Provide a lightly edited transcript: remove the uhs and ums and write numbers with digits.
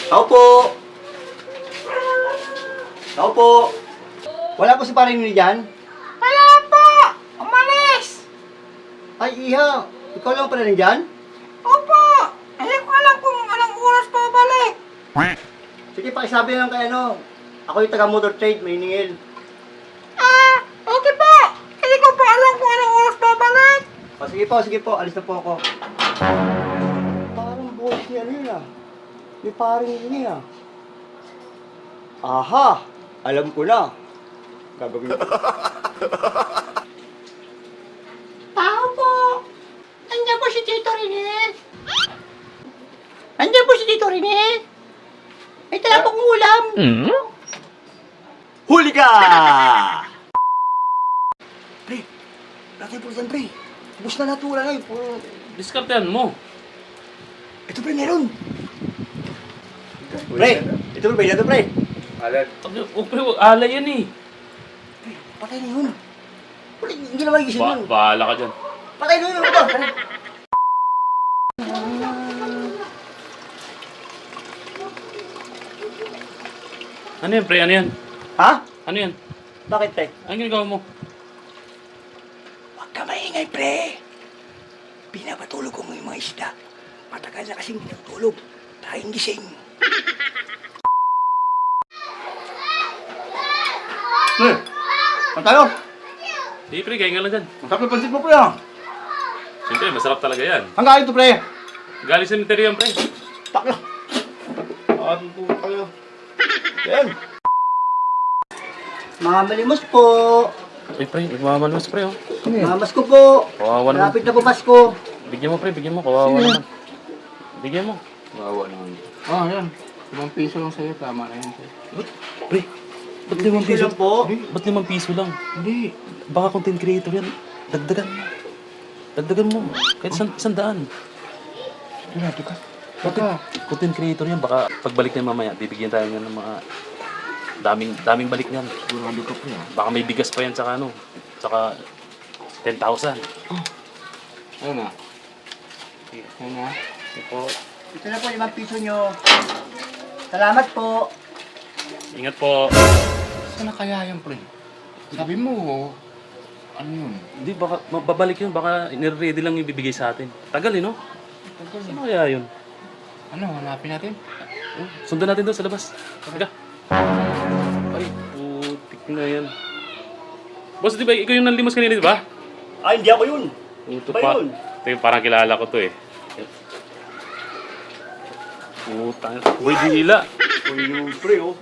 Tao po! Tao po! Wala po si paring nini dyan? Wala po! Umalis! Ay, Iha! Ikaw lang pala nandyan? Opo! Hindi ko alam kung anong oras pa balik. Sige, pakisabi lang kay ano. Ako yung taga-motor trade, may ningil. Okay po! Hindi ko pa alam kung anong oras pa balik. O, sige po. Alis na po ako. Parang boss niya rin ah. May paring nini ah. Aha! Alam ko na. Gagawin ko. Tao po! Andiyan po si Tito Rene. Andiyan po si Tito Rene. May tala pong ulam. Huli ka! Pre, natin po saan, pre. Bus na natura na puro... Diskartehan mo. Ito, pre, meron. Pre, ito, pre, ito, pre. Pre, alay yan eh. Pre, patay na yun. Pre, hindi na magigising yun. Bahala ka dyan. Patay na yun, ano ba? Ano yan, pre? Ano yan? Ha? Ano yan? Bakit, pre? Anong ginagawa mo? Huwag ka maingay, pre. Pinapatulog ko yung mga isda. Matagal na kasing pinatulog. Tayong gising. Pre, saan tayo? Sige, pre, kaya nga lang dyan. Masarap na pansit mo, pre, ah. Siyempre, masarap talaga yan. Hanggang galing to, pre. Galing sa cemetery yan, pre. Takla. Atin po kayo. Yan. Mga malimos po. Ay, pre, nagmamalas, pre, oh. Mga masko po. Kawawa naman. Malapit na po Pasko. Bigyan mo, pre, bigyan mo. Kawawa naman. Bigyan mo. Kawawa naman. Oh, yan. 5 piso lang sa'yo. Tama na yan sa'yo. Pre, ba't 5 piso? lang po. Ba't 5 piso lang? Hindi. Baka content creator yan. Dagdagan mo. Dagdagan mo. Kahit 100. Sigurado ka. Baka. Content creator yan. Baka pagbalik niya mamaya, bibigyan tayo niya ng mga daming balik niyan. Sigurado ka pa yan. Baka may bigas pa yan tsaka ano. Tsaka 10,000. Ano na? Ano na? Ito. Ito na po 5 piso nyo. Salamat po. Ingat po. Saan na kaya yan, pre? Sabi mo, ano yun? Hindi, baka babalik yun. Baka nire-ready lang yung ibibigay sa atin. Tagal eh, no? Sino kaya yun? Ano, hanapin natin? Sundan natin doon sa labas. Teka. Ay, putik na yan. Boss, di ba ikaw yung nanlimos kanina, di ba? Ay, hindi ako yun. Ito Ba pa. yun? Ito yung parang kilala ko to eh. Putang. Boy, dila. Uy, yung pre, oh.